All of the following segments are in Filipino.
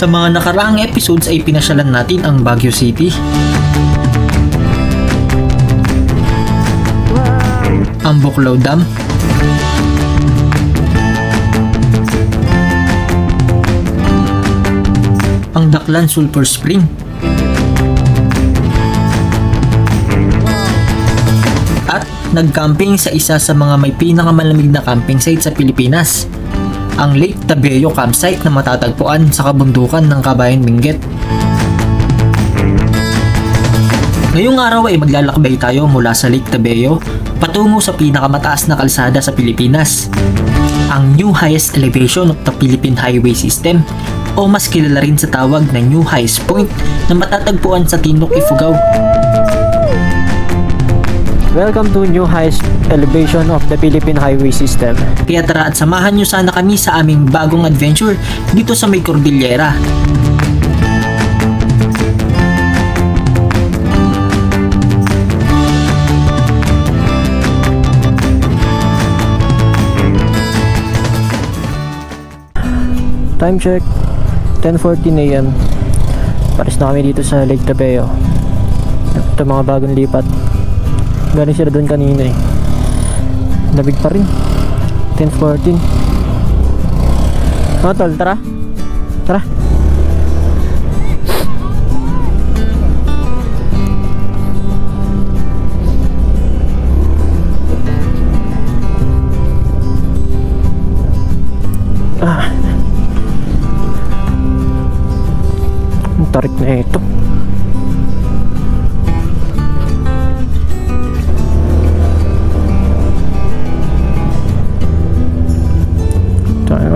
Sa mga nakaraang episodes ay pinasyalan natin ang Baguio City, ang Buklaw Dam, ang Daklan Sulphur Spring, at nag-camping sa isa sa mga may pinakamalamig na camping site sa Pilipinas, ang Lake Tabeo campsite na matatagpuan sa kabundukan ng Kabayan Benguet. Ngayong araw ay maglalakbay tayo mula sa Lake Tabeo patungo sa pinakamataas na kalsada sa Pilipinas, ang New Highest Elevation of the Philippine Highway System, o mas kilala rin sa tawag na New Highest Point, na matatagpuan sa Tinlock, Ifugao. Welcome to New Highest Elevation of the Philippine Highway System. Kaya tara at samahan nyo sana kami sa aming bagong adventure dito sa may Cordillera. Time check, 10:14 AM. Paris na kami dito sa Lake Tabeo. Ito mga bagong lipat. Galing sila doon kanina eh. Labig pa rin. 10:14. Mga tol, tara. Tara. Ang tarik na ito.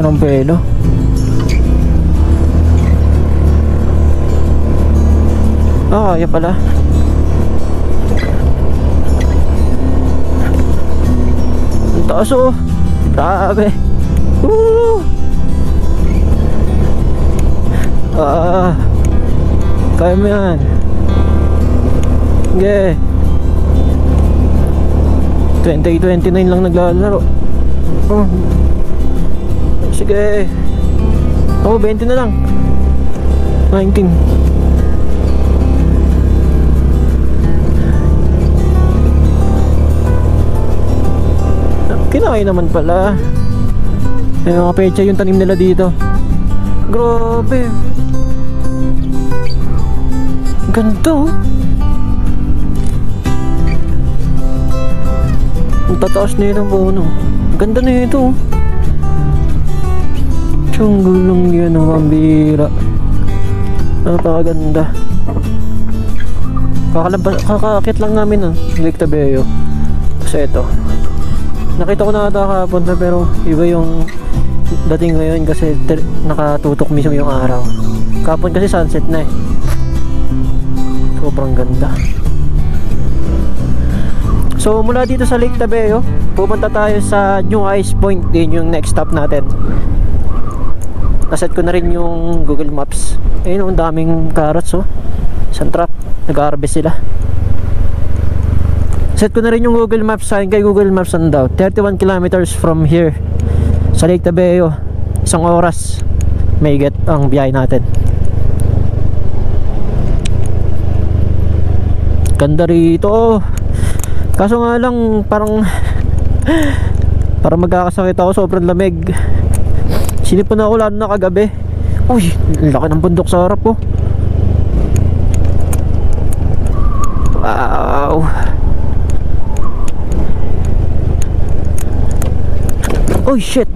Ng pelo. Kaya pala. Ang taas oh. Grabe. Kaya mo yan. Okay. 2029 lang naglalaro. Sige. 20 na lang. 19. Kinakaya naman pala. May mga pecha yung tanim nila dito. Grabe. Ganda oh. Ang tataas na yun ang puno. Ganda na ito oh. Jungle lang yan ang pambira. Napakaganda. Kakakit lang namin Lake Tabeo. Kasi ito, nakita ko na ata kahapon pero iba yung dating ngayon kasi nakatutok mismo yung araw. Kahapon kasi sunset na eh. Sobrang ganda. So mula dito sa Lake Tabeo, pupunta tayo sa New Highest Point. Din yung next stop natin. Naset ko na rin yung Google Maps. Ayun, ang daming carrots oh. Isang truck, nag-harvest sila. Set ko na rin yung Google Maps. Sa akin kay Google Maps ano daw, 31 kilometers from here sa Lake Tabeo. 1 oras may get ang biyahe natin. Ganda rito oh. Kaso nga lang parang magkakasakit ako, sobrang lamig. Sinipon na ako lalo na kagabi. Uy, laki ng bundok sa harap oh. Wow. Oh shit.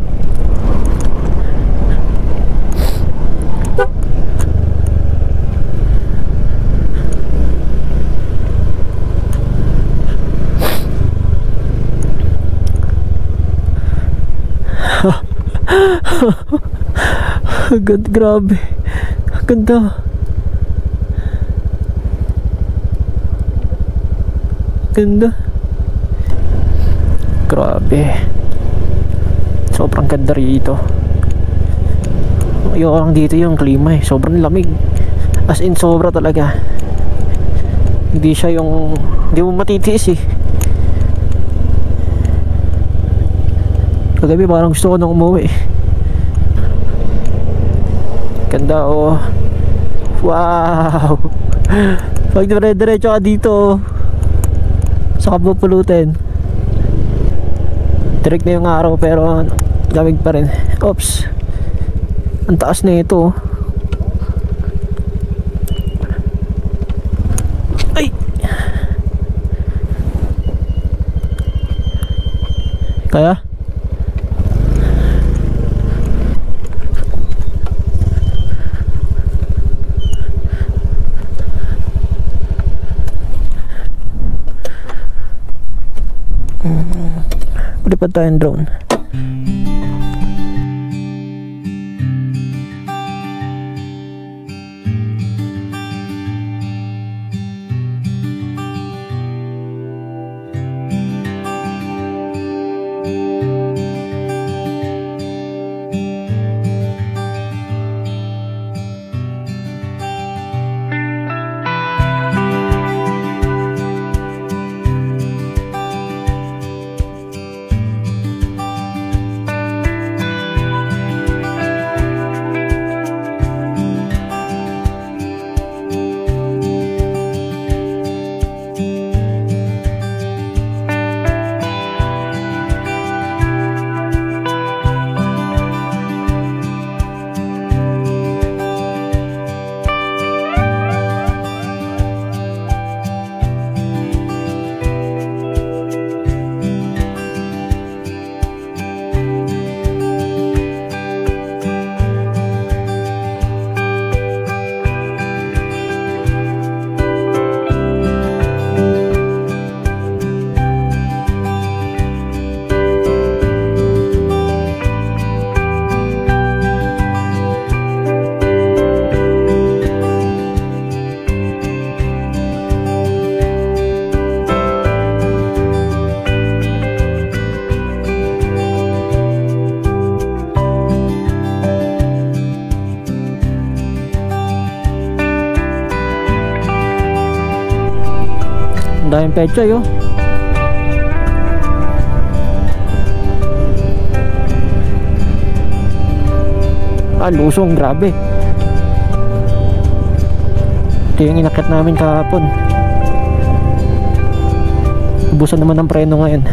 Grabe. Ganda. Ganda. Grabe. Sobrang ganda rito. Ayoko lang dito yung klima eh. Sobrang lamig. As in sobra talaga. Hindi siya yung hindi mo matitiis eh. Kagabi parang gusto ko nang umuwi. Ganda oh. Wow. Pag dire-diretso ka dito oh, saka pupulutin. Direct na yung araw pero lamig pa rin. Oops. Ang taas na ito. Ay. Kaya? Lipad tayong drone. Ang daming pecha yun. Lusong, grabe. Ito yung inakit namin kahapon. Ubusan naman ng preno ngayon.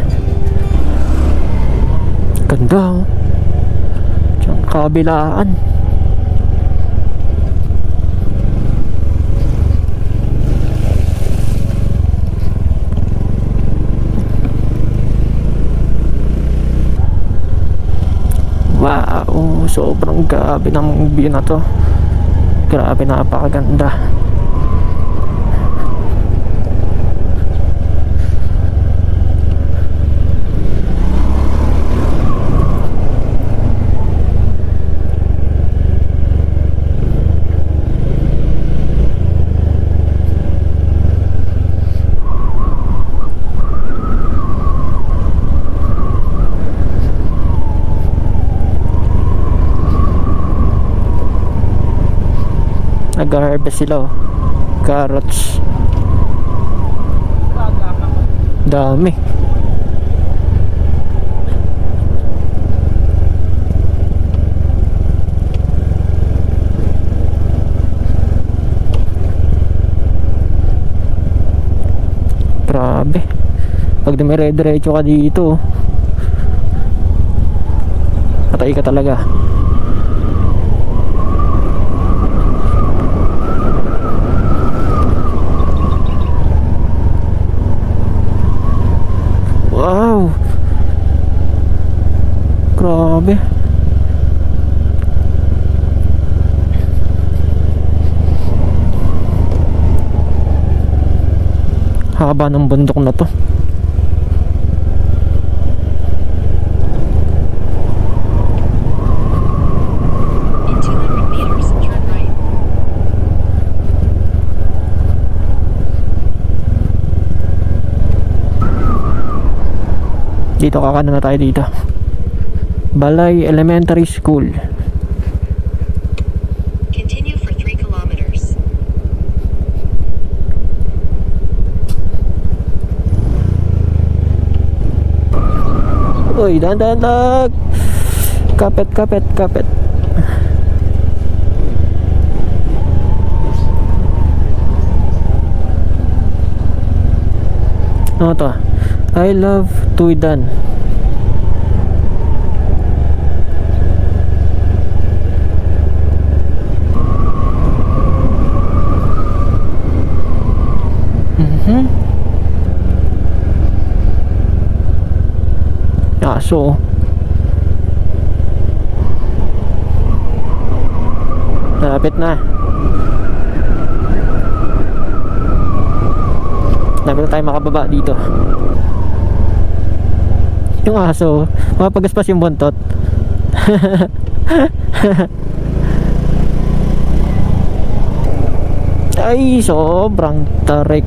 Ganda oh. Diyan kabilaan. Wow, sobrang grabe ng view na to. Grabe, napakaganda. Nag-harvest sila oh. Carrots. Dami. Grabe. Pag dumire-diretso ka dito, patay ka talaga. Wow, grabe. Haba ng bundok na to. Dito kakanan na tayo dito. Balay Elementary School. Continue for 3 kilometers. Uy, dahan-dahan. Kapit. Ano to? I love Tuidan. Aso. Malapit na. Lapit na tayo makababa dito. Yung aso, mapagaspas yung buntot. Ay, sobrang tarik.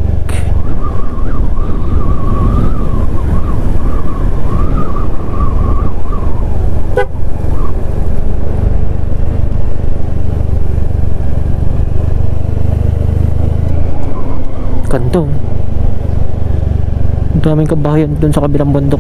Kanto. Ang daming kabahayan dun sa kabilang bundok.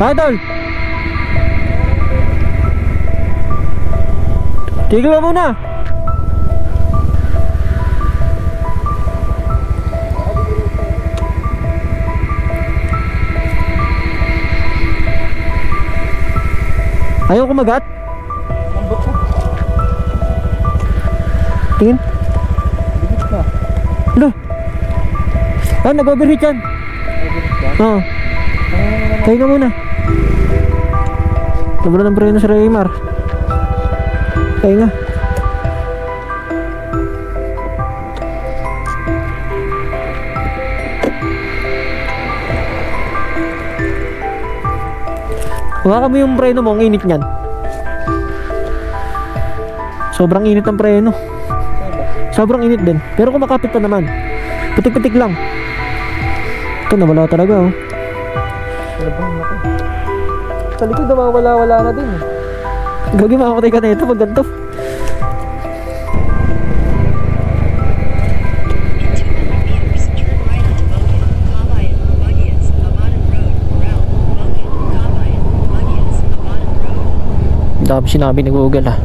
Idol! Tigil mo muna! Ayaw kumagat? Tingin? Bigit na. Alo! Ah, nag-overheat yan. Oo. Tayo ka muna. Nabula ng preno si Raymar. Tayo nga. Hawakan mo yung preno mo, ang init niyan. Sobrang init ang preno. Sobrang init din. Pero kumakapit pa naman. Putik-putik lang. Ito nawala talaga oh. Sa likod nawawala-wala na din. Gagi makakatay ka na ito pag ganito. Dami sinabi ni Google ha.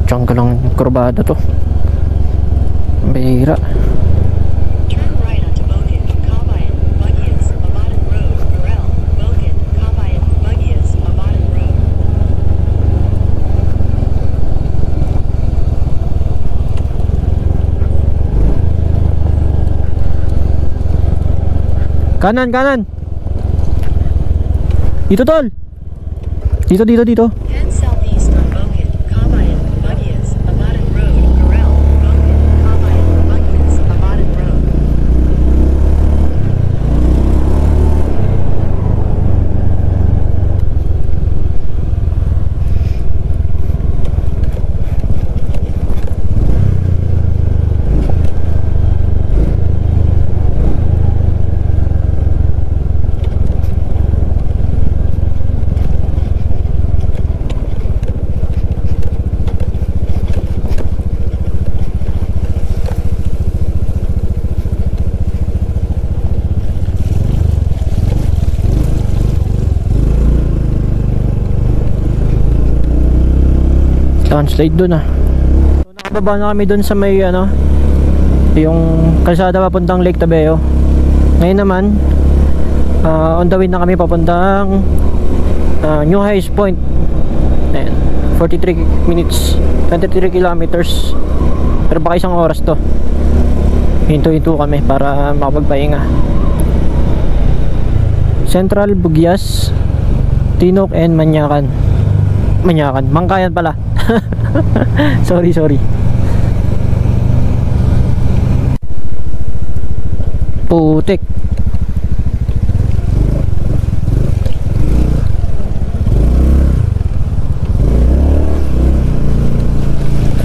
Diyan ka lang yung kurbada to. Bihira. Kanan, kanan. Dito tol. Dito. Head southeast on Boken, Kabayan, Bugias, Abadan Road, Corral, Boken, Kabayan, Bugias, Abadan Road. Slide dun ah. So, nakababa na kami dun sa may ano, yung kalsada papuntang Lake Tabeo. Ngayon naman on the way na kami papuntang New Highs Point. Ayan, 43 minutes 23 kilometers. Pero baka isang oras to. Hinto-hinto kami para makapagpahinga. Central, Bugias, Tinok and Manyakan. Mangkayan pala. sorry. Putik.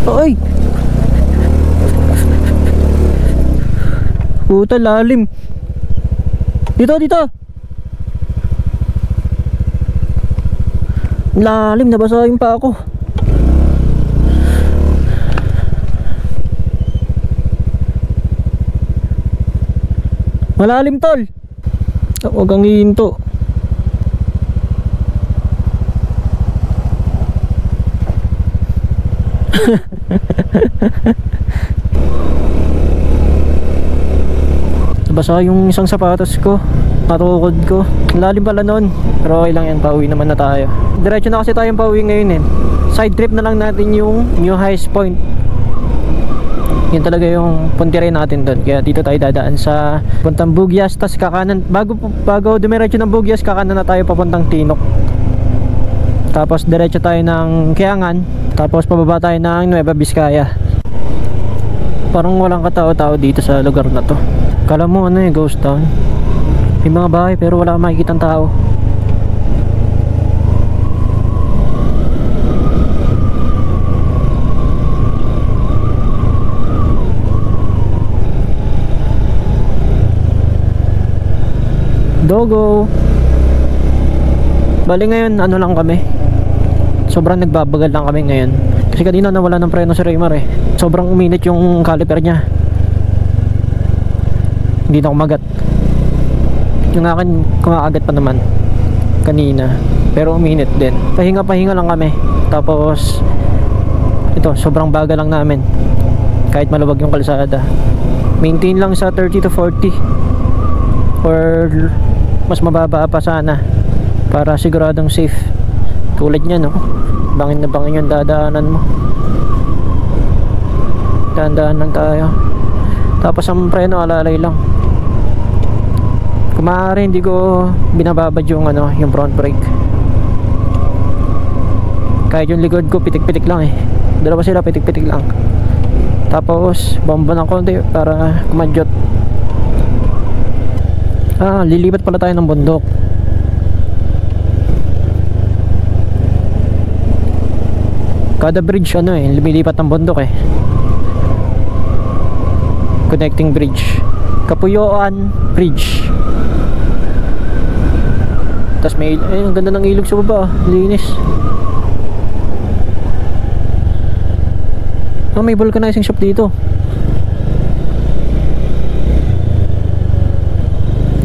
Oy. Puta lalim. Dito. Lalim, nabasahin pa ako. Malalim tol. Huwag kang hihinto. Basa yung isang sapatos ko, natukod ko. Lalim pala nun. Pero okay lang yan, pauwi naman na tayo. Diretso na kasi tayong pauwi ngayon eh. Side trip na lang natin yung New Highest Point. Yun talaga yung puntiray natin doon. Kaya dito tayo dadaan sa puntang Bugyas. Tas kakanan, bago dumiretso ng Bugyas, kakanan na tayo papuntang Tinok. Tapos diretso tayo ng Kiangan. Tapos pababa tayo ng Nueva Vizcaya. Parang walang katao-tao dito sa lugar na to. Kala mo ano yung ghost town. May mga bahay pero wala kang makikitang tao. Dogo. Bali ngayon ano lang kami, sobrang nagbabagal lang kami ngayon. Kasi kanina nawala ng preno si Raymar eh. Sobrang uminit yung caliper niya. Hindi na kumagat. Yung akin kumakagat pa naman kanina, pero uminit din. Pahinga lang kami. Tapos ito, sobrang bagal lang namin. Kahit maluwag yung kalsada, maintain lang sa 30 to 40 or mas mababa pa sana para siguradong safe. Tulad niya no, bangin na bangin yung dadaanan mo. Dahan-dahan lang tayo. Tapos ang preno alalay lang. Kung maaari hindi ko binababad yung ano, yung front brake. Kahit yung likod ko pitik-pitik lang eh. Dalawa sila pitik-pitik lang. Tapos bomba ng konti para kumadyot. Lilipat pala tayo ng bundok. Kada bridge ano eh, lumilipat ng bundok eh. Connecting bridge, Kapuyoan Bridge. Tapos may ang ganda ng ilog sa baba, linis. May vulcanizing shop dito.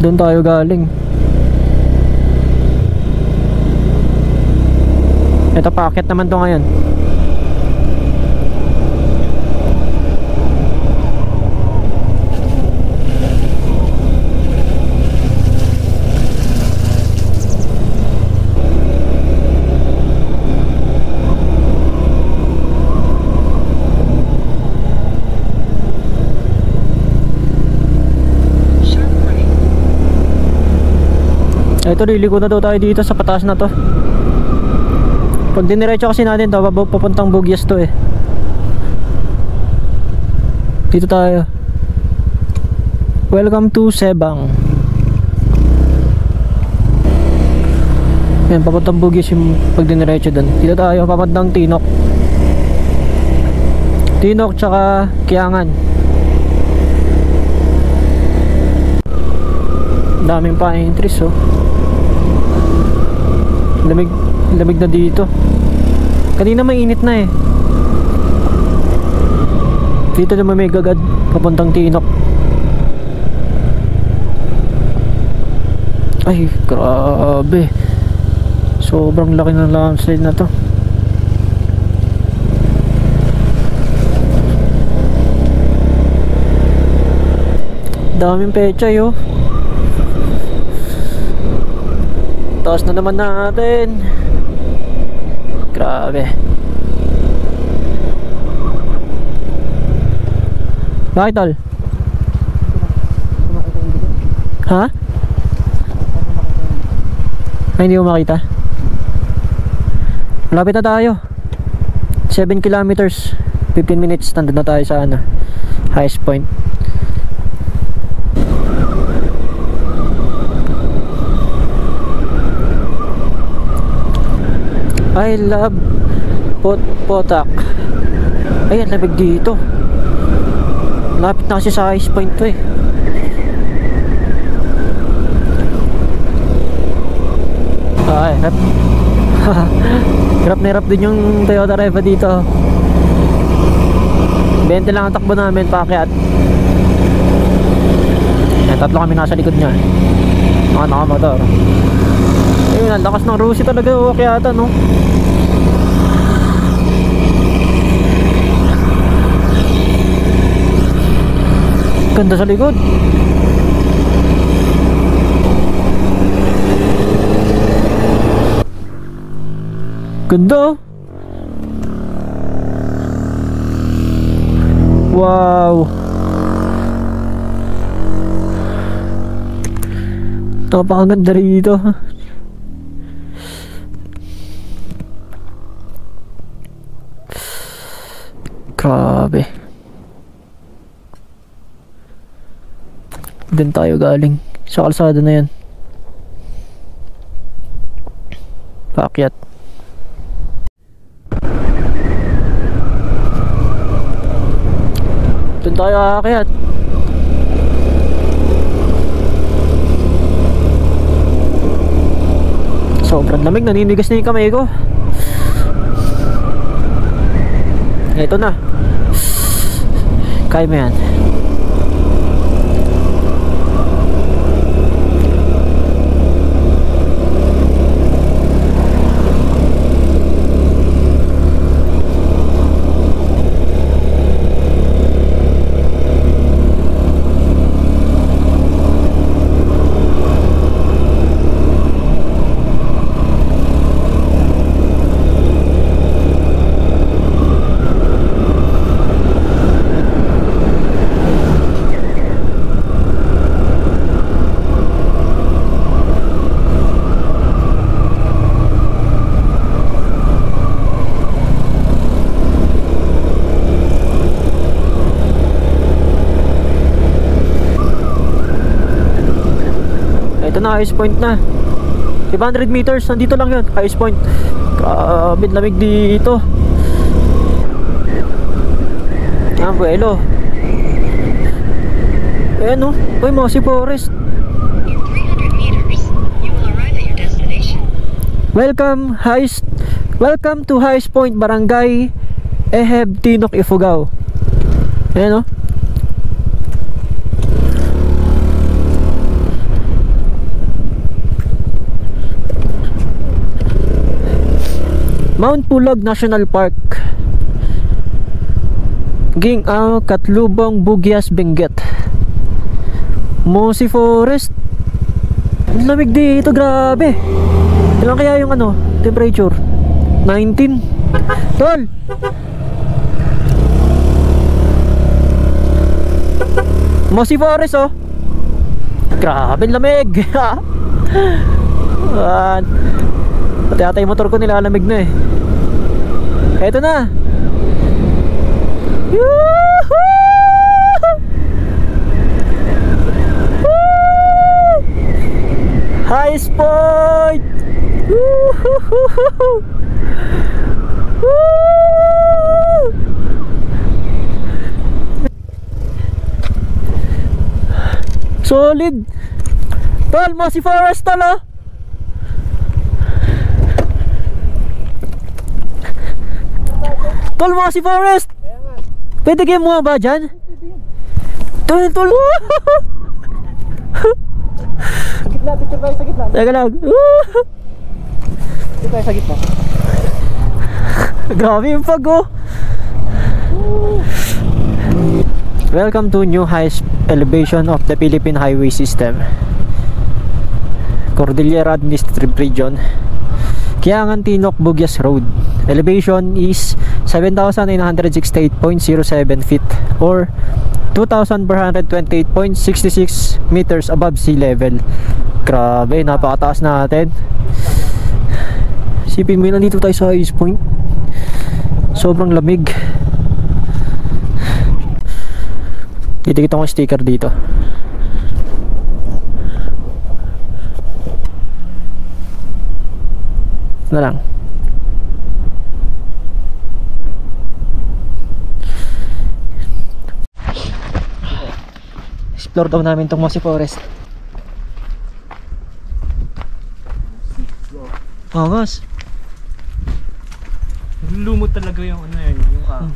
Doon tayo galing. Ito paakyat naman to ngayon. Ito, liliko na daw tayo dito sa pataas na to. Pag diniretso kasi natin to, papuntang Bugyas to eh. Dito tayo. Welcome to Sebang. Yan, papuntang Bugyas yung pag diniretso dun. Dito tayo, papuntang Tinok. Tinok tsaka Kiangan. Daming pine trees oh. Lamig na dito. Kanina mainit na eh. Dito naman may gagad papuntang Tinok. Ay grabe, sobrang laki ng landslide na to. Daming pechay oh. Taas na naman natin. Grabe. Bakit tol? Ha? Ay, hindi mo makita. Malapit na tayo. 7 kilometers 15 minutes nandun na tayo sa ano, highest point. I love Potak. Ay, ang labig dito. Lapit na kasi sa highest point to eh. Ay, rap. Hirap na hirap din yung Toyota Reva dito. 20 lang ang takbo namin paakyat. Yan. Tatlo kami nasa likod niya. Mga nakamotor. Ayun, ang lakas ng Rusi talaga. Kaya ata, no? Ganda sa likod. Ganda. Wow. Napakaganda rito. Grabe. Doon tayo galing. Sa kalsada na yan. Paakyat. Doon tayo aakyat. Sobrang lamig, naninigas na yung kamay ko. Ito na. Kaya mo yan. Na highest point na 500 meters, nandito lang yun, highest point. Grabe lamig dito. Ang buwelo. Ayan o, uy, Mossy Forest. In 300 meters, you will arrive at your destination. Welcome to highest point, Barangay Eheb, Tinok, Ifugao. Ayan o. Mount Pulag National Park. Katlubong, Bugyas, Benguet. Mossy Forest. Ang lamig dito, grabe. Ilan kaya yung temperature? 19. Tol! Mossy Forest, oh. Grabe lamig. Pati ata yung motor ko nilalamig na eh. Eto na. Yoo-hoo! Woo! Highest point. Woo! Solid. Tol, Mossy Forest tol, oh. Tol, Mossy Forest. Pwede kayo mo ba dyan? Tol. Sa gitna, picture tayo sa gitna. Teka lang. Picture tayo sa gitna. Grabe yung pag, oh. Welcome to new highest elevation of the Philippine Highway System, Cordillera Administrative Region, Kiangan, Tinok, Bugyas Road. Elevation is 7,968.07 feet or 2,428.66 meters above sea level. Grabe, napakataas natin. Sipin mo, nandito tayo sa highest point. Sobrang lamig. Titikita ko yung sticker dito. Na lang. Explore daw namin itong Mossy Forest. Angas. Lumot talaga yung yung kahoy.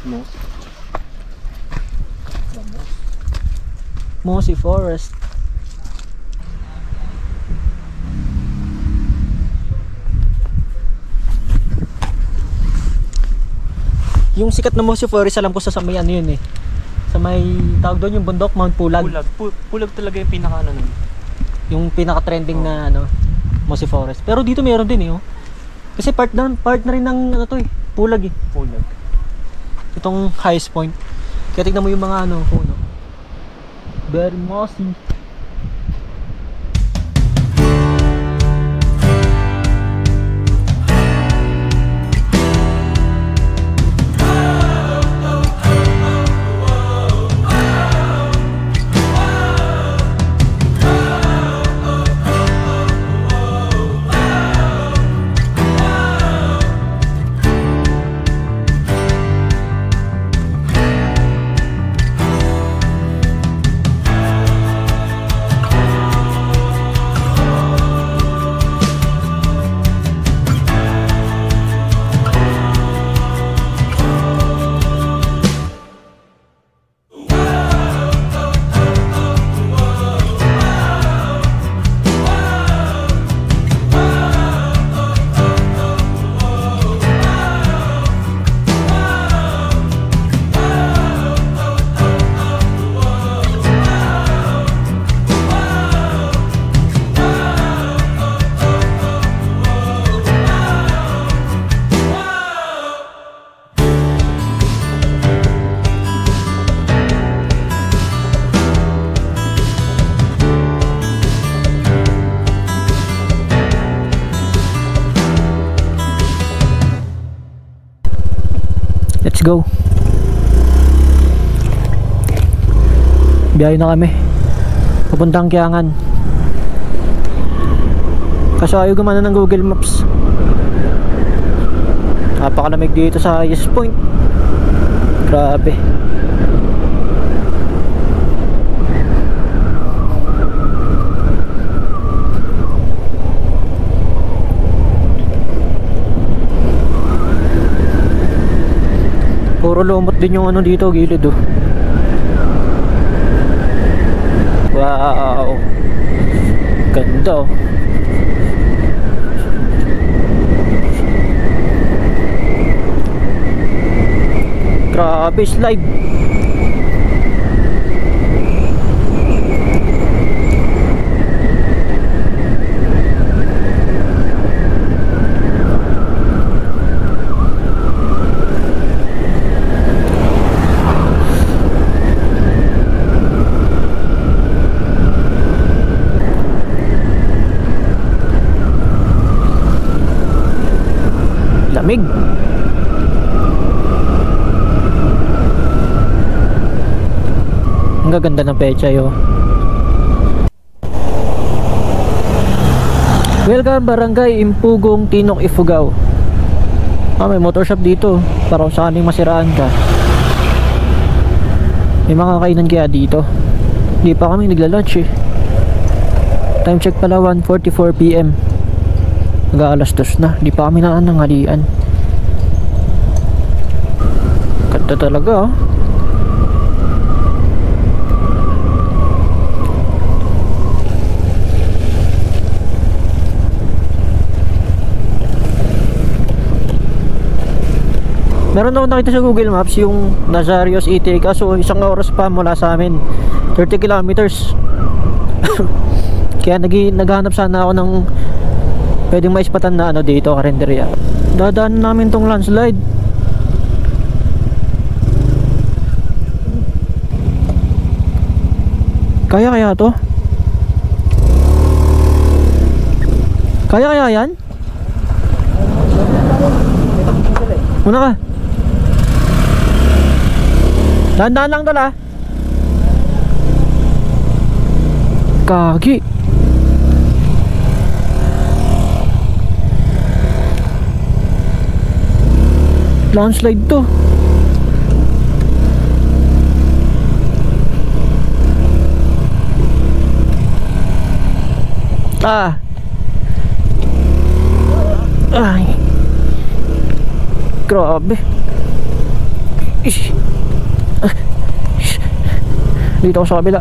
Moss. Mossy Forest. Yung sikat na Mossy Forest, alam ko sa may ano yun eh. Sa may tawag doon yung bundok, Mount Pulag. Pulag talaga yung pinaka ano nun. Yung pinaka-trending na ano, Mossy Forest. Pero dito meron din eh. Oh. Kasi part na rin ng ano to eh, Pulag eh. Pulag. Itong highest point. Kaya tignan mo yung mga ano, puno. Very mossy. Let's go. Biyahe na kami. Papuntang Kiangan. Kaso ayaw gumana ng Google Maps. Napakalamig dito sa highest point. Grabe. Puro lumot din yung ano dito, gilid oh. Wow. Ganda oh. Grabe, slide. Lamig. Ang gaganda ng pecha yo. Welcome Barangay Impugong, Tinok, Ifugao. May motor shop dito para kung sakaling masiraan ka. May mga kainan kaya dito. Hindi pa kami nagla-lunch eh. Time check pala 1:44 PM. Mag-aalas 2 na. Di pa kami nananghalian. Ganda talaga oh. Meron ako nakita sa Google Maps yung Nazarios ETA, kaso isang oras pa mula sa amin, 30 kilometers. Kaya naghahanap sana ako ng pwedeng maispatan na ano dito, Karinderya. Dadaan namin tong landslide. Kaya to? Kaya yan? Muna ka. Dahan-dahan lang tala. Kagi. Landslide to. Ay. Grabe. Dito ako sa kabila.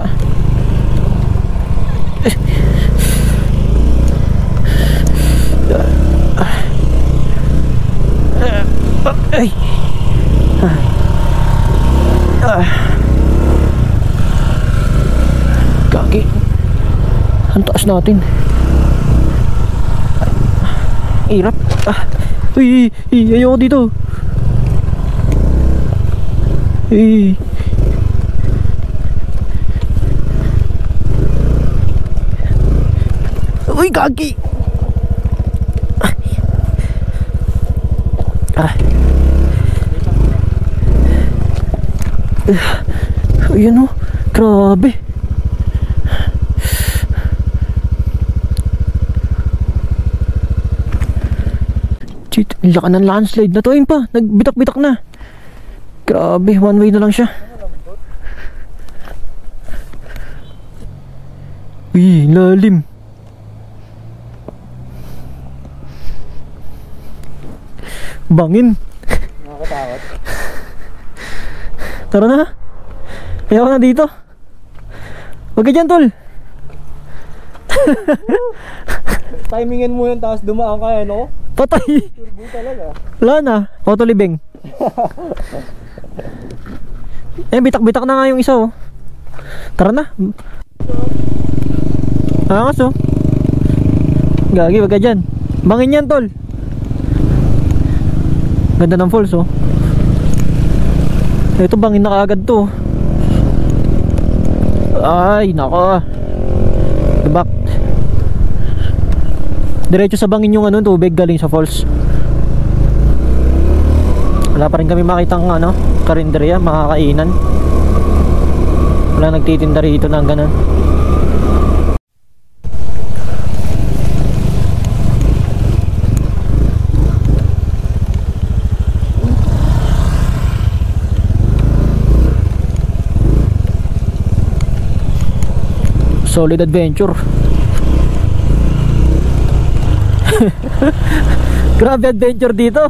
Ay. Gagi. Ang taas natin. Hirap. Uy, ayoko dito. Uy. Uy, gagi. Ayan o, grabe. Shit, ang laka ng landslide na to. Ayun pa, nagbitak-bitak na. Grabe, one way na lang siya. Uy, lalim. Bangin. Nakakatakot. Tara na. Ayaw na dito. Huwag ka dyan, tol. Timingin mo yun, tapos dumaan ka, no? Patay. Turbo talaga. Wala na. Auto libing. Bitak-bitak na nga yung isa, oh. Tara na. Angas, oh. Gagi, wag ka dyan. Bangin yan, tol. Ganda ng falls, oh. Ito, bangin na kaagad to. Ay, nako. Dibak. Diretso sa bangin yung tubig galing sa falls. Wala pa rin kami makitang karinderya, makakainan. Wala nagtitinda rito ng ganun. Solid adventure. Grabe adventure dito.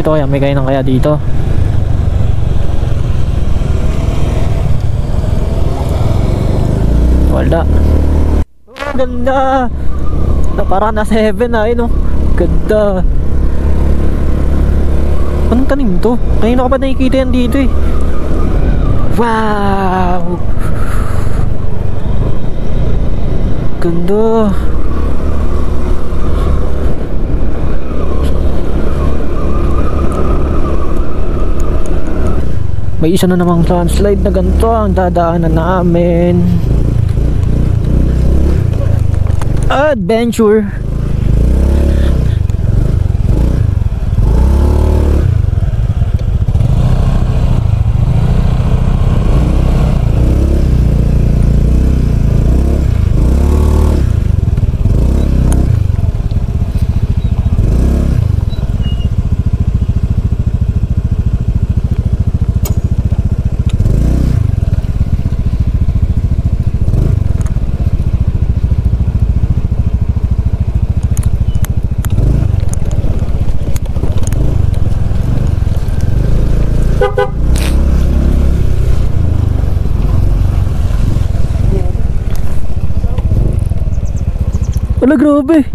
Ito kaya, may kainan kaya dito? Wala. Oh, ganda. Parang nasa heaven na, no? Ganda. Anong tanim to? Ngayon ako pa nakikita yan dito eh. Wow! Ganda. May isa na namang landslide na ganito ang dadaanan namin. Adventure. Wala, grabe.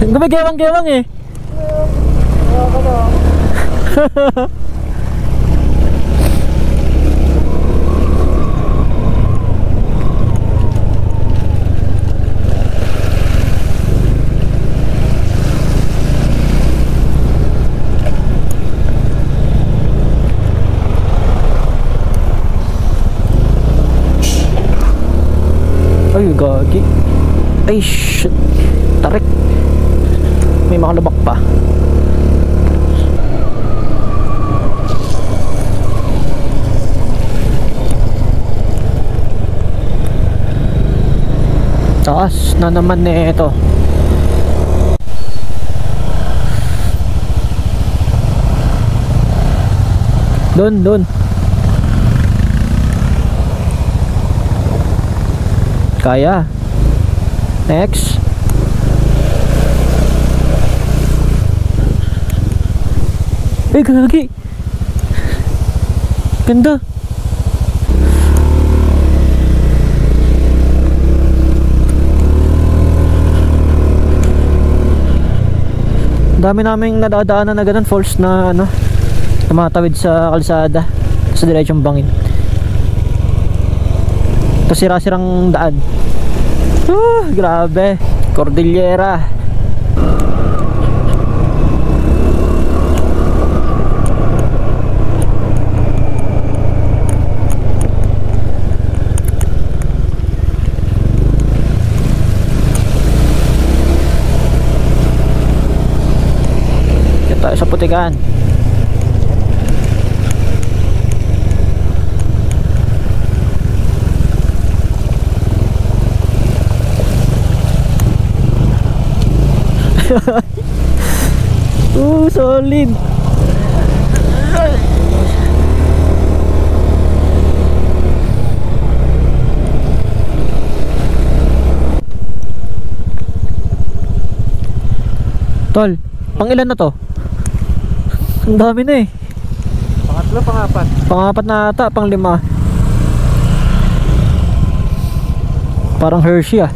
Gumagewang-gewang eh. Ay, gagi. Ay, shit. Tarik. May mga lubak pa. Taas na naman ito. Doon. Kaya. Next. Eh, gagi. Ganda. Dami naming nadadaanan na ganun, falls na ano, tumatawid sa kalsada sa diretsong bangin. Ito sira-sirang daan. Grabe. Cordillera. Tayo sa Putikan. Solid. Tol, pang ilan na to? Ang dami na eh. Pangatlo, pangapat. Pangapat na ata, pang lima. Parang Hershey ah.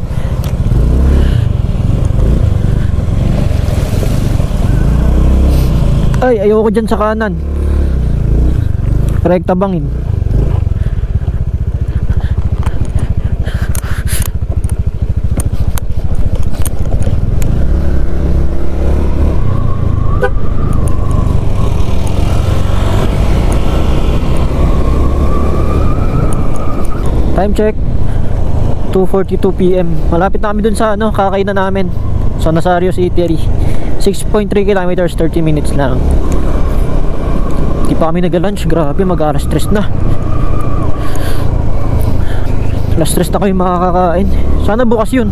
Ay, ayoko dyan sa kanan. Rekta bangin. Time check 2:42 PM. Malapit na kami dun sa ano, kakainan namin sa Nasarios Eatery. 6.3 kilometers, 30 minutes lang. Di pa kami nag-lunch. Grabe, mag-alas stress na. Alas stress na kayo makakakain. Sana bukas yun.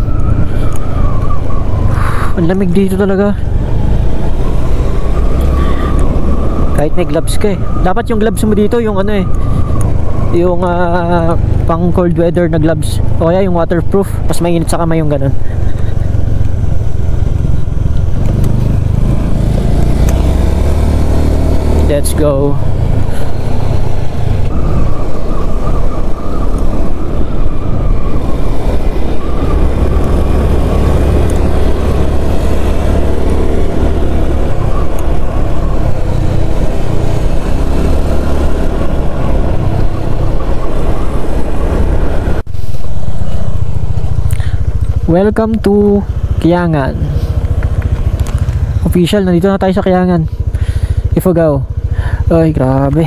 Ang lamig dito talaga. Kahit may gloves ka eh. Dapat yung gloves mo dito yung ano eh, yung pang cold weather na gloves, o kaya yung waterproof, mas mainit sa kamay yung ganun. Let's go. Welcome to Kiangan. Official, nandito na tayo sa Kiangan, Ifugao. Ay, grabe.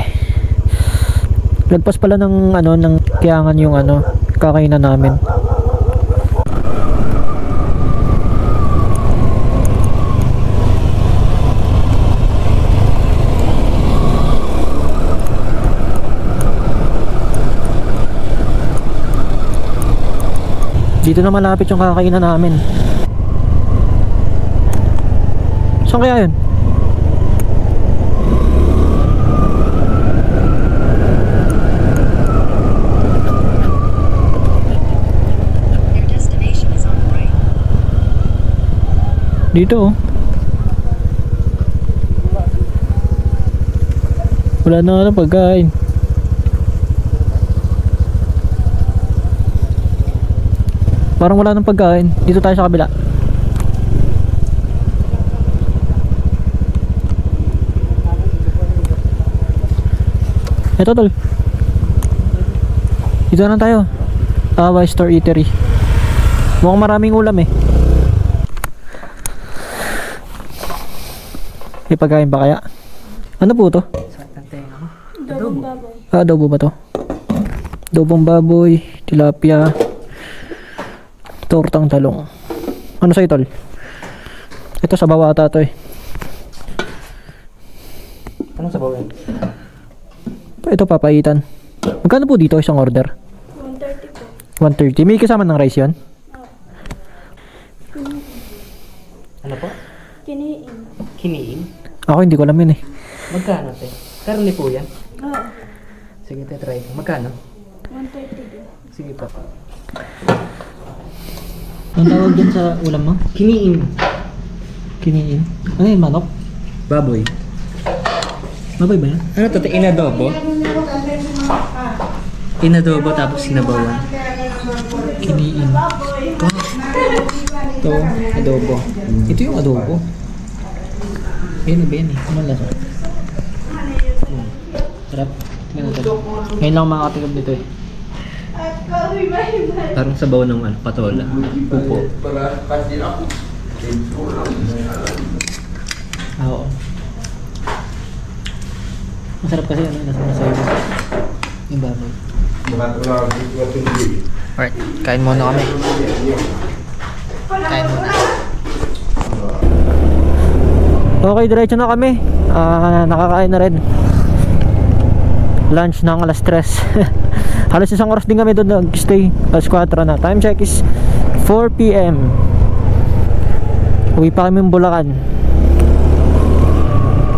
Lagpas pala ng ano, ng Kiangan yung ano, kakainan namin. Dito na malapit yung kakainan namin. Saan kaya yun? Their destination is on the right. Dito oh. Wala na pagkain. Parang wala nang pagkain. Dito tayo sa kabila. Eto tol. Dito na tayo. Away Store Eatery. Mukhang maraming ulam eh. May pagkain ba kaya? Ano po to? Adobong baboy. Ah, adobo ba to? Adobong baboy, tilapia, tortang talong. Ano sa'yo tol? Ito sa bawah ata to eh. Anong sabaw yan? Ito papaitan. Magkano po dito isang order? 130 po. 130. May kasama ng rice yan? Ano po? Kiniin. Kiniin? Ako hindi ko alam yun eh. Magkano te? Karne po yan? Oo. Sige te, try ko. Magkano? 130 din. Sige po. Ang tawag dyan sa ulam mo? Kiniin. Kiniin. Ano yung manok? Baboy. Baboy ba yan? Ano to? Inadobo? Inadobo tapos sinabawan. Kiniin. Ito, adobo. Ito yung adobo. Yan ba yan eh? Ano lasa? Sarap. Ganito. Ngayon lang makakatikab nito eh. Parang sabaw ng ano, patola. Upo. Oo. Masarap kasi ano, nasa masaya yung baboy. Alright, kain muna kami. Kain muna. Okay, diretso na kami. Nakakain na rin. Lunch ng alas 3. Halos isang oras din kami doon nag-stay. Alas 4 na. Time check is 4 PM. Uwi pa kami ng Bulacan.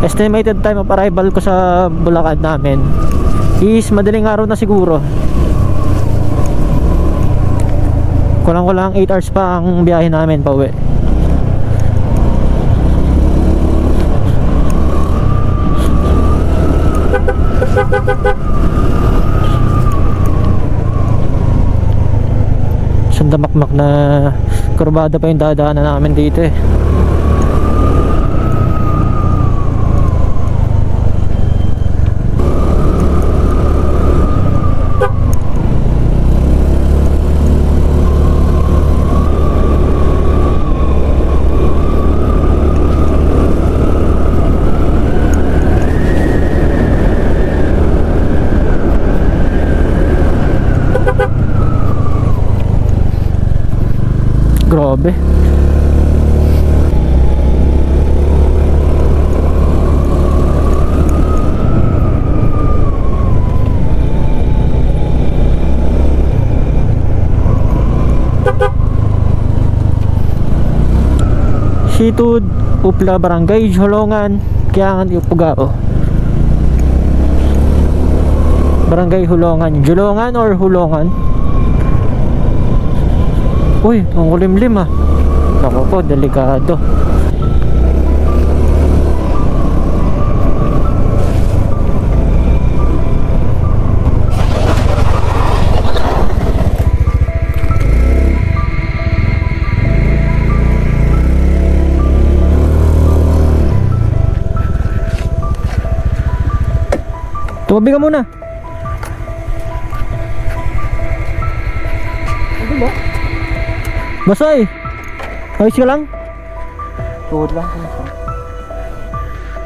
Estimated time of arrival ko sa Bulacan namin is madaling araw na siguro. Kulang 8 hours pa ang biyahe namin pa uwi. Sandamakmak na kurbada pa yung dadaanan namin dito eh. Grabe. Situd, Upla, Barangay, Hulongan, Kiangan, Ipugao. Barangay Hulongan. Julongan or Hulongan? Uy, ang kulimlim ah. Naku po, delikado. Tumabi ka muna. Ano ba? Basay! Ayos ka lang? Tuhod lang.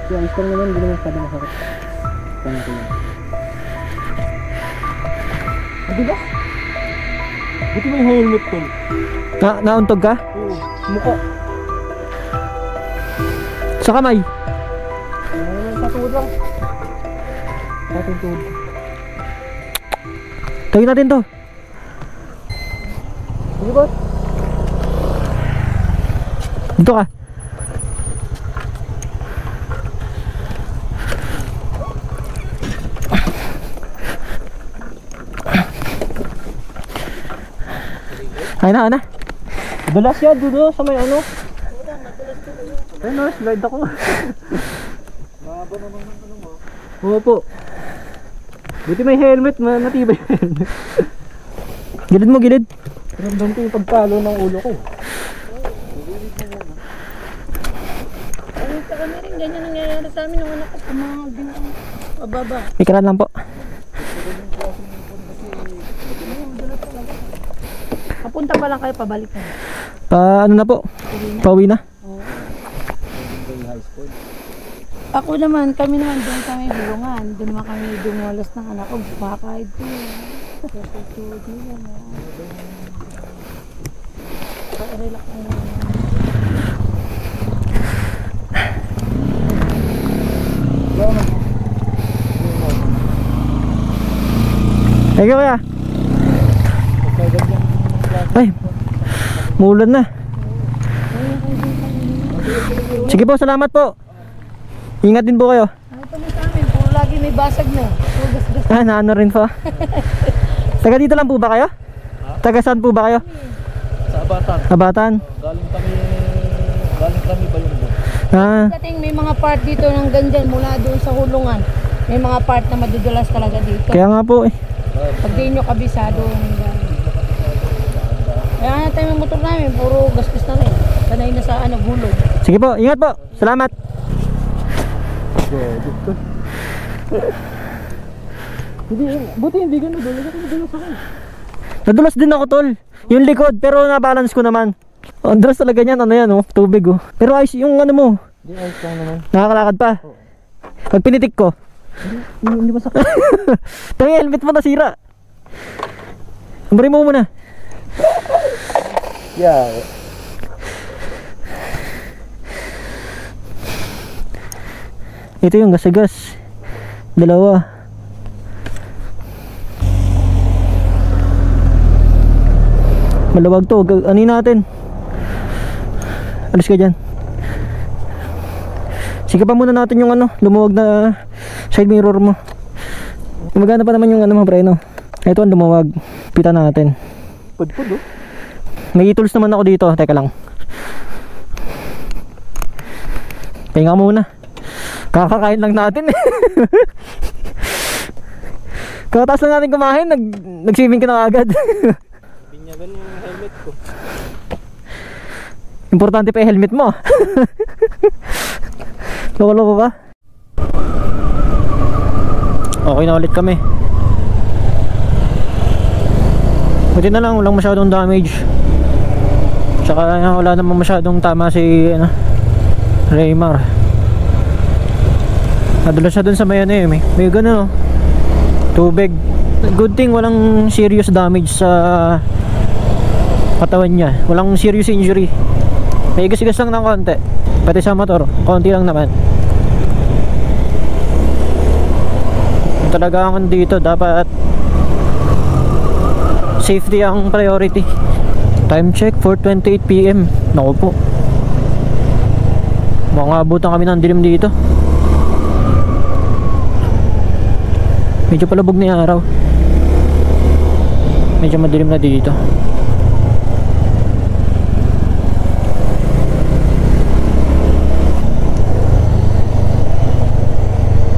Ayos lang naman, hindi naman sabi masakit. Tama ko lang. Ano ba? Buti may helmet ko. Nauntog ka? Oo. Mukha. Sa kamay? Sa tuhod lang. Sa tuhod. Tagin natin to. Sige ba? Dito ka. Ay na. Dulas yan, dudo sa may ano. Ayun na, slide ako. Mahaba naman ng ano mo. Oo po. Buti may helmet, matibay yung helmet. Gilid mo, gilid. Ramdam ko yung pagkalo ng ulo ko. Sa kami rin, ganyan nangyayari sa amin. Nung anak ko, pumahal din ang pababa. Ikaran lang po. Papunta pa lang kayo, pabalik na. Ano na po? Pauwi na. Ako naman, kami naman doon kami bulungan. Doon naman kami dumulas ng anak ko. Kumakaid ko. Kapatid nila na. Relax na naman. Thank you kuya. Ay, muulan na. Sige po, salamat po. Ingat din po kayo. Ano pa mo sa amin? Puro lagi may basag na. Gas-gas. Naano rin po. Taga dito lang po ba kayo? Taga saan po ba kayo? Sa Abatan. Abatan? Galing kami ba yung Ah, Dating may mga part dito ng ganyan mula doon sa hulungan. May mga part na madudulas talaga dito. kaya nga po eh. Pag di nyo kabisado. Kaya nga tayo yung motor namin, puro gastos na rin. Sanay na sa ano, hulog. Sige po, ingat po. Salamat. Buti hindi ganun. Nadulas ako. Nadulas din ako tol. Yung likod, pero na-balance ko naman. Ang dulas talaga niyan, ano yan oh, tubig oh. Pero ayos yung ano mo. Hindi, ayos lang naman. Nakakalakad pa. Pag pinitik ko. Hindi ba sakit? Tayo helmet mo nasira. Ambarin mo muna. Yeah. Ito yung gas-gas. Dalawa. Malawag to. Ano natin? Alis ka dyan. Sige pa muna natin yung ano, lumuwag na side mirror mo. Magana pa naman yung ano mo, preno. Ito ang lumuwag. Pita natin. Pud-pud oh. May tools naman ako dito. Teka lang. Pahinga muna. Kakakain lang natin eh. Kakataas lang natin kumain, nag-swimming ka na agad. Binyagan yung helmet ko. Importante pa yung helmet mo. Loko-loko ka. Okay na ulit kami. Buti na lang, walang masyadong damage. Tsaka wala naman masyadong tama si Raymar. Nadulas siya dun sa may ano eh, may gano'n tubig. Good thing walang serious damage sa katawan niya. Walang serious injury. May igas-igas lang ng konti. Pati sa motor, konti lang naman. Talaga ang dito, dapat safety ang priority. Time check, 4:28 PM. Naku po, mga abutan kami ng dilim dito. Medyo palabog na yung araw. Medyo madilim na dito.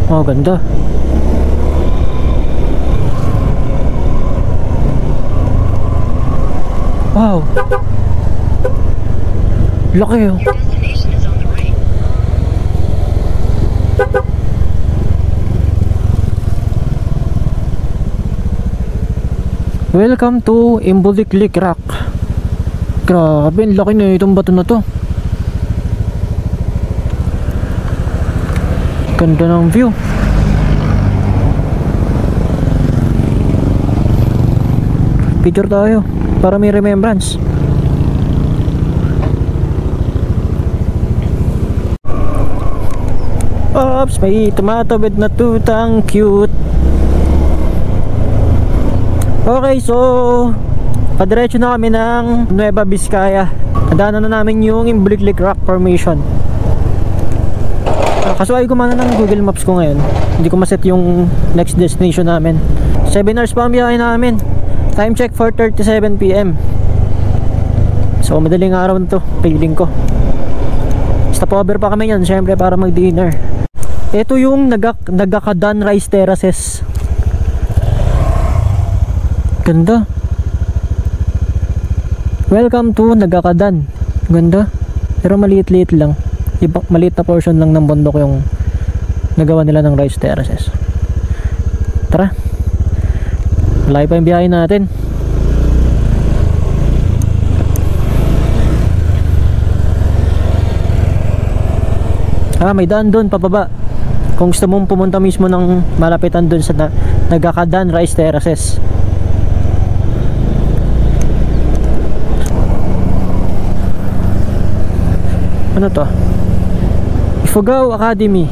Oh, ganda. Wow. Laki oh. Destination is on the right. Welcome to Imboliklik Rock. Grabe, ang laki na itong bato na to. Ganda ng view. Picture tayo para may remembrance. Ops, may tumatawid na tutang cute. Okay, so padiretso na kami ng Nueva Vizcaya. Nadaanan na namin yung Imboliklik Rock Formation. Kasuhay ko man ng Google Maps ko ngayon. Hindi ko maset yung next destination namin. 7 hours pa ang biyahe namin. Time check, 4:37 PM. So madaling araw na to, feeling ko. Stopover pa kami yan, syempre, para mag dinner. Ito yung Nagakadan Rice Terraces. Ganda. Welcome to Nagakadan. Ganda. Pero maliit-liit lang. Maliit na portion lang ng bundok yung nagawa nila ng rice terraces. Tara. Malayo pa yung biyahe natin. May daan doon pababa. Kung gusto mong pumunta mismo ng malapitan doon sa Nagakadan Rice Terraces. Ano to? Ifugao Academy.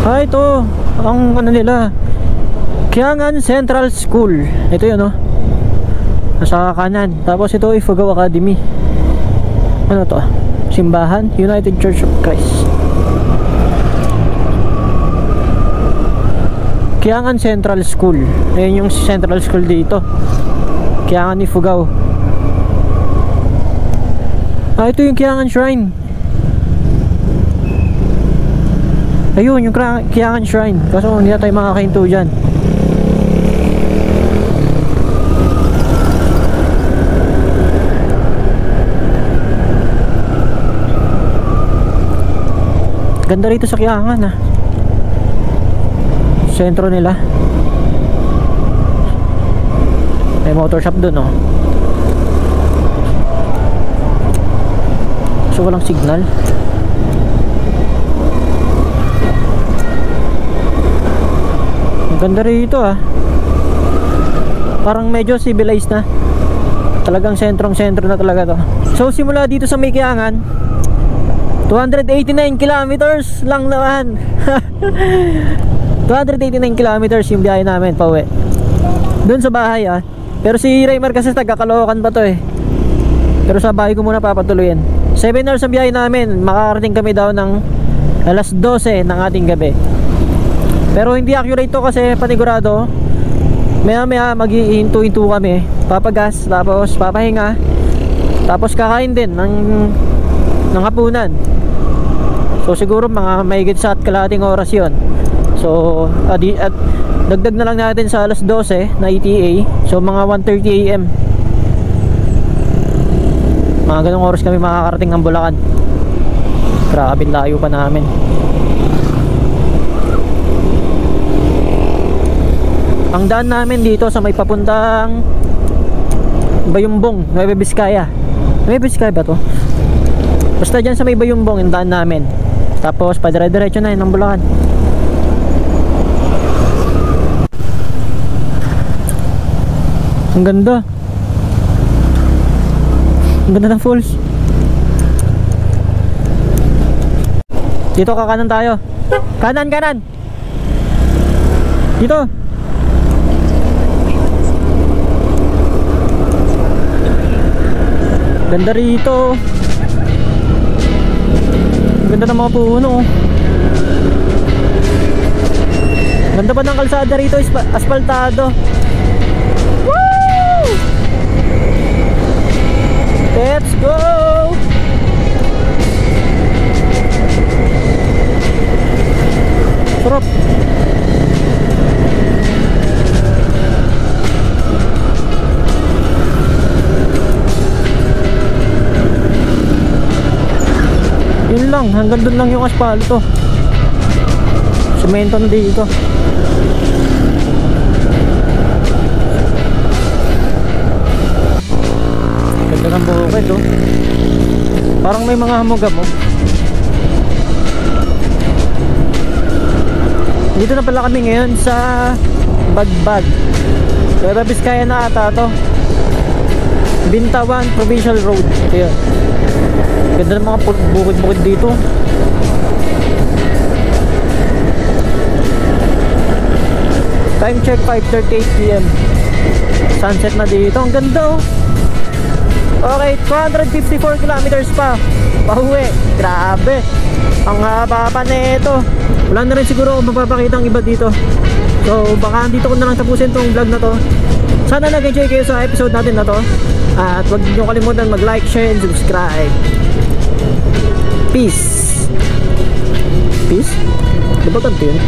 Ito ang ano nila, Kiangan Central School. Ito yun, no? Nasa kanan. Tapos ito, Ifugao Academy. Ano to? Simbahan, United Church of Christ. Kiangan Central School. Ayan yung Central School dito. Kiangan Ifugao. Ah, ito yung Kiangan Shrine. Ayun, yung Kiangan Shrine. Kaso hindi na tayo makakahinto dyan. Ganda rito sa Kiangan ah. Sentro nila. May motor shop dun oh. So walang signal. Ang ganda rito ah. Parang medyo civilized na. Talagang sentrong-sentro na talaga to. So simula dito sa may Kiangan, 289 kilometers lang naman. 289 kilometers yung biyahe namin pauwi doon sa bahay ah. Pero si Raymar kasi taga Caloocan pa to eh. Pero sa bahay ko muna papatuloyin. 7 hours ang biyahe namin. Makakarating kami daw ng alas 12 ng ating gabi. Pero hindi accurate to kasi panigurado maya maya mag-iinto-into kami. Papagas, tapos papahinga, tapos kakain din ng hapunan. So siguro mga mahigit sa kalahating oras yon. So at dagdag na lang natin sa alas 12 na ETA. So mga 1:30 AM. Mga ganong oras kami makakarating ng Bulacan. Grabe layo pa namin. Ang daan namin dito sa may papuntang Bayumbong, Nueva Vizcaya. Nueva Vizcaya ba to? Basta dyan sa may Bayumbong yung daan namin. Tapos padire-diretso na yun ng Bulacan. Ang ganda. Ang ganda ng falls. Dito kakanan tayo. Kanan, kanan. Dito. Ganda rito. Ang ganda ng mga puno. Ganda pa ng kalsada rito, asfaltado. Woo! Let's go! Sarap. Yun lang, hanggang doon lang yung asfalto. Semento na dito. Ganda ng bukid oh. Parang may mga hamog-hamog. Dito na pala kami ngayon sa Bagbag. Nueva Vizcaya na ata to. Bintawan Provincial Road. Ito yun. Ganda ng mga bukid-bukid dito. Time check 5:38 PM. Sunset na dito. Ang ganda oh. Okay, 254 kilometers pa pauwi. Grabe. Ang haba pa nito. Wala na rin siguro kung mapapakita ang iba dito. So baka dito ko na lang tapusin tong vlog na to. Sana nag-enjoy kayo sa episode natin na to. At huwag niyo kalimutan mag-like, share, and subscribe. Peace. Peace? Diba ganito yun?